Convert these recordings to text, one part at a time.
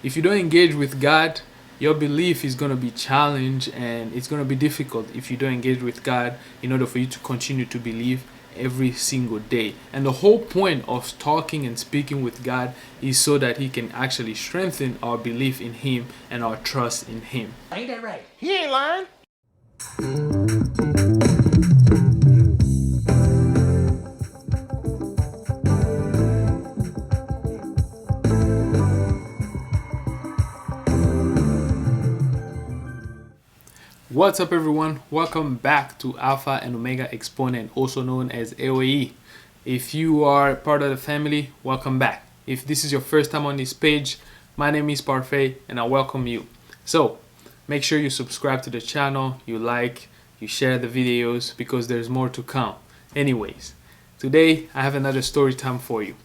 if you don't engage with God, your belief is going to be challenged, and it's going to be difficult if you don't engage with God in order for you to continue to believe every single day. And the whole point of talking and speaking with God is so that He can actually strengthen our belief in Him and our trust in Him. Ain't that right? He ain't lying. What's up, everyone? Welcome back to Alpha and Omega Exponent, also known as AOE. If you are part of the family, welcome back. If this is your first time on this page, my name is Parfait and I welcome you. So make sure you subscribe to the channel, you like, you share the videos, because there's more to come. Anyways, today I have another story time for you.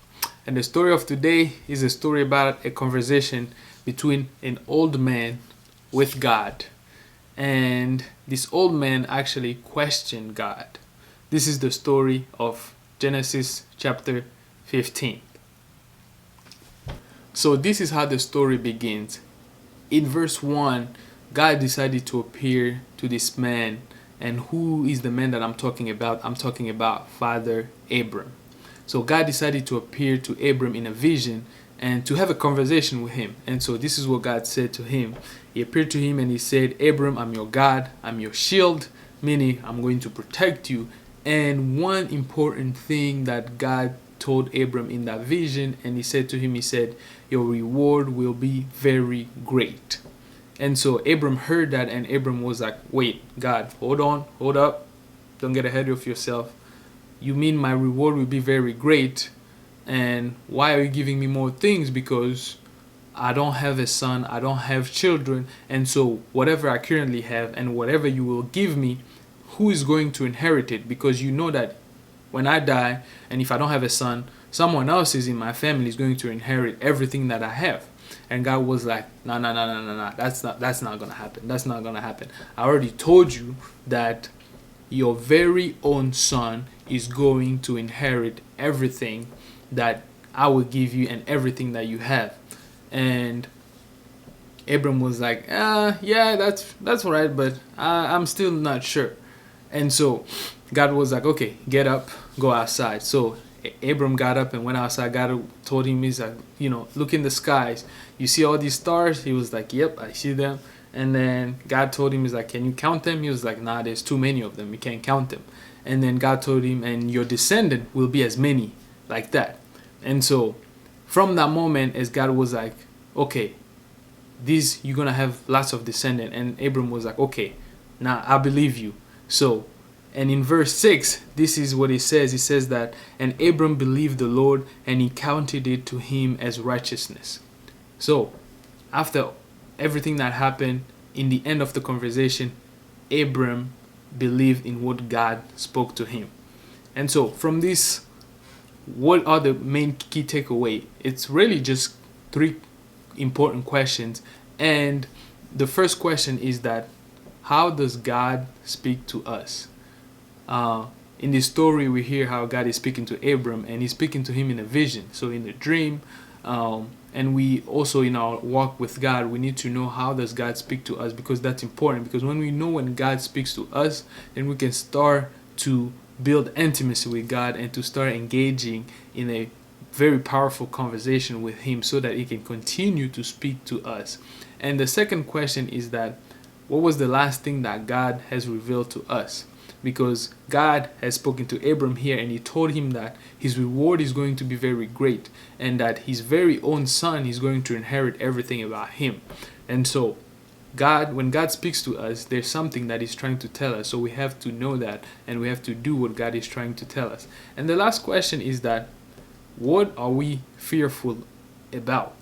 And the story of today is a story about a conversation between an old man with God. And this old man actually questioned God. This is the story of Genesis chapter 15. So this is how the story begins. In verse 1, God decided to appear to this man. And who is the man that I'm talking about? I'm talking about Father Abram. So God decided to appear to Abram in a vision and to have a conversation with him. And so this is what God said to him. He appeared to him and he said, Abram, I'm your God, I'm your shield, meaning I'm going to protect you. And one important thing that God told Abram in that vision, and he said to him, he said, your reward will be very great. And so Abram heard that, and Abram was like, wait, God, hold on, hold up, don't get ahead of yourself. You mean my reward will be very great? And why are you giving me more things? Because I don't have a son, I don't have children, and so whatever I currently have and whatever you will give me, who is going to inherit it? Because you know that when I die, and if I don't have a son, someone else is in my family is going to inherit everything that I have. And God was like, no, that's not gonna happen. That's not gonna happen. I already told you that your very own son is going to inherit everything that I will give you and everything that you have. And Abram was like, yeah, that's right, but I'm still not sure. And so God was like, okay, get up, go outside. So Abram got up and went outside. God told him, he's like, look in the skies. You see all these stars? He was like, yep, I see them. And then God told him, he's like, can you count them? He was like, nah, there's too many of them. You can't count them. And then God told him, and your descendant will be as many like that. And so from that moment, as God was like, okay, you're going to have lots of descendant. And Abram was like, okay, now I believe you. So, and in verse 6, this is what it says. It says that, and Abram believed the Lord, and he counted it to him as righteousness. So after everything that happened, in the end of the conversation, Abram believed in what God spoke to him. And so from this, what are the main key takeaway? It's really just three important questions. And the first question is that, how does God speak to us? In this story, we hear how God is speaking to Abram, and he's speaking to him in a vision, so in a dream. And we also, in our walk with God, we need to know how does God speak to us, because that's important. Because when we know when God speaks to us, then we can start to build intimacy with God and to start engaging in a very powerful conversation with him, so that he can continue to speak to us. And the second question is that, what was the last thing that God has revealed to us? Because God has spoken to Abram here, and he told him that his reward is going to be very great, and that his very own son is going to inherit everything about him. And so when God speaks to us, there's something that he's trying to tell us. So we have to know that, and we have to do what God is trying to tell us. And the last question is that, what are we fearful about?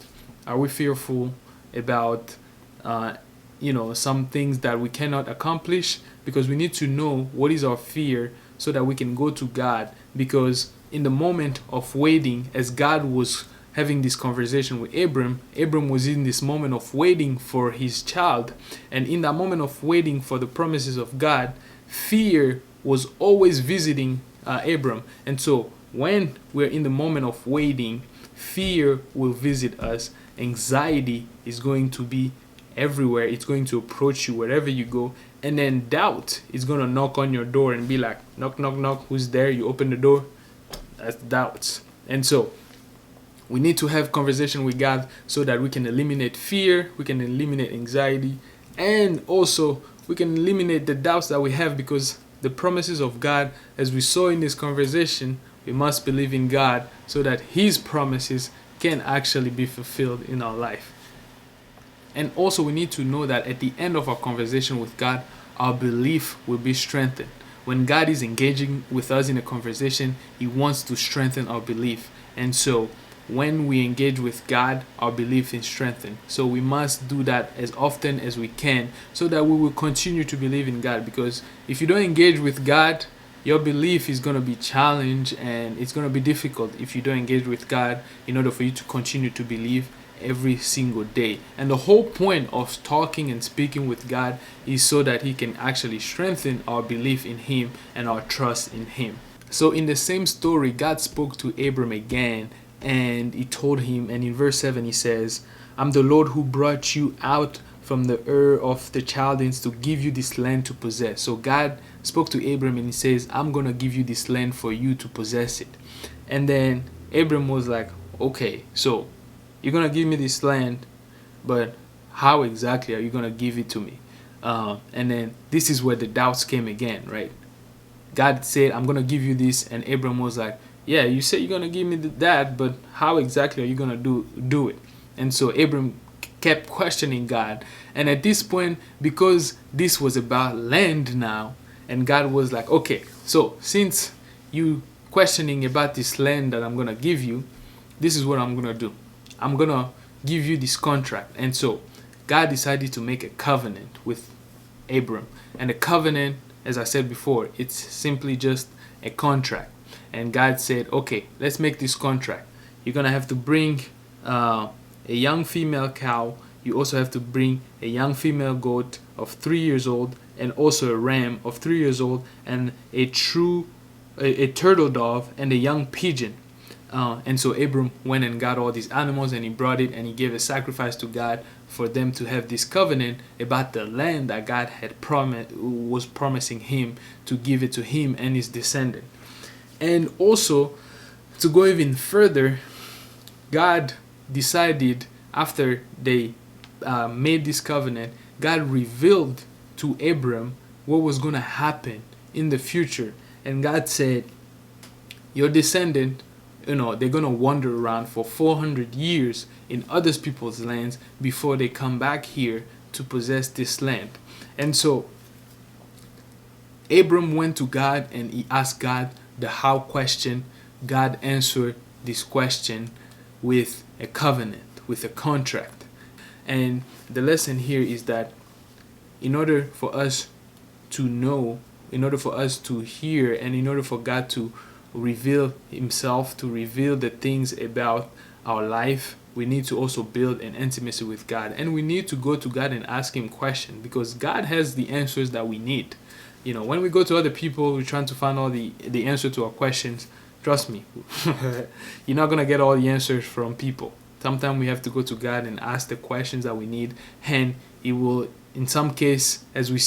Are we fearful about some things that we cannot accomplish? Because we need to know what is our fear, so that we can go to God. Because in the moment of waiting, as God was having this conversation with Abram was in this moment of waiting for his child. And in that moment of waiting for the promises of God, fear was always visiting Abram. And so when we're in the moment of waiting, fear will visit us. Anxiety is going to be everywhere. It's going to approach you wherever you go. And then doubt is going to knock on your door and be like, knock, knock, knock, who's there? You open the door. That's doubts. And so we need to have conversation with God so that we can eliminate fear, we can eliminate anxiety, and also we can eliminate the doubts that we have, because the promises of God, as we saw in this conversation, we must believe in God so that His promises can actually be fulfilled in our life. And also we need to know that at the end of our conversation with God, our belief will be strengthened. When God is engaging with us in a conversation, He wants to strengthen our belief. And so when we engage with God, our belief is strengthened. So we must do that as often as we can so that we will continue to believe in God. Because if you don't engage with God, your belief is going to be challenged, and it's going to be difficult if you don't engage with God in order for you to continue to believe every single day. And the whole point of talking and speaking with God is so that He can actually strengthen our belief in Him and our trust in Him. So in the same story, God spoke to Abram again, and He told him, and in verse 7 He says, I'm the Lord who brought you out from the Ur of the Chaldeans to give you this land to possess. So God spoke to Abram and He says, I'm going to give you this land for you to possess it. And then Abram was like, okay, so you're going to give me this land, but how exactly are you going to give it to me? And then this is where the doubts came again, right? God said, I'm going to give you this. And Abram was like, yeah, you said you're going to give me that, but how exactly are you going to do it? And so Abram kept questioning God. And at this point, because this was about land now, and God was like, okay, so since you questioning about this land that I'm going to give you, this is what I'm going to do. I'm going to give you this contract. And so God decided to make a covenant with Abram. And the covenant, as I said before, it's simply just a contract. And God said, okay, let's make this contract. You're going to have to bring a young female cow. You also have to bring a young female goat of 3 years old, and also a ram of 3 years old, and a turtle dove, and a young pigeon. And so Abram went and got all these animals, and he brought it, and he gave a sacrifice to God for them to have this covenant about the land that God had was promising him to give it to him and his descendant. And also, to go even further, God decided, after they made this covenant, God revealed to Abram what was going to happen in the future. And God said, your descendant, they're going to wander around for 400 years in other people's lands before they come back here to possess this land. And so Abram went to God and he asked God the how question. God answered this question with a covenant, with a contract. And the lesson here is that in order for us to know, in order for us to hear, and in order for God to reveal Himself, to reveal the things about our life, we need to also build an intimacy with God. And we need to go to God and ask Him questions, because God has the answers that we need. When we go to other people, we're trying to find all the answer to our questions. Trust me, you're not going to get all the answers from people. Sometimes we have to go to God and ask the questions that we need, and He will, in some case, as we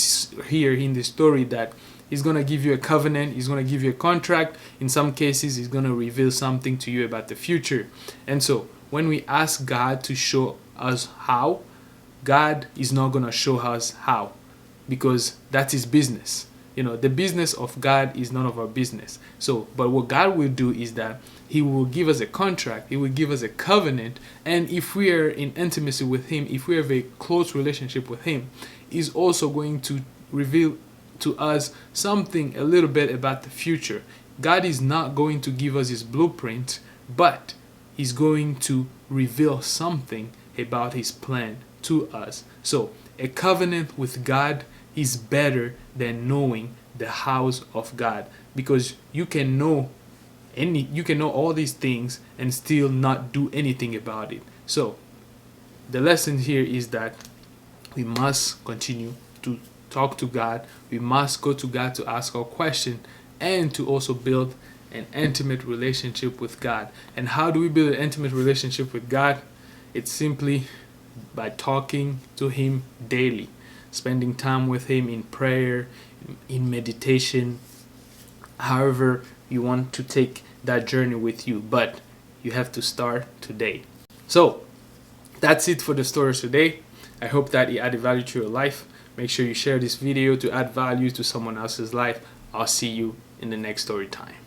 hear in the story, that He's going to give you a covenant, He's going to give you a contract. In some cases, He's going to reveal something to you about the future. And so when we ask God to show us how, God is not going to show us how, because that's His business. The business of God is none of our business. So, but what God will do is that He will give us a contract, He will give us a covenant, and if we are in intimacy with Him, if we have a close relationship with Him, He's also going to reveal to us something a little bit about the future. God is not going to give us His blueprint, but He's going to reveal something about His plan to us. So a covenant with God is better than knowing the hows of God, because you can know all these things and still not do anything about it. So the lesson here is that we must continue to talk to God. We must go to God to ask our question, and to also build an intimate relationship with God. And how do we build an intimate relationship with God? It's simply by talking to Him daily, spending time with Him in prayer, in meditation, however you want to take that journey with you. But you have to start today. So that's it for the stories today. I hope that it added value to your life. Make sure you share this video to add value to someone else's life. I'll see you in the next story time.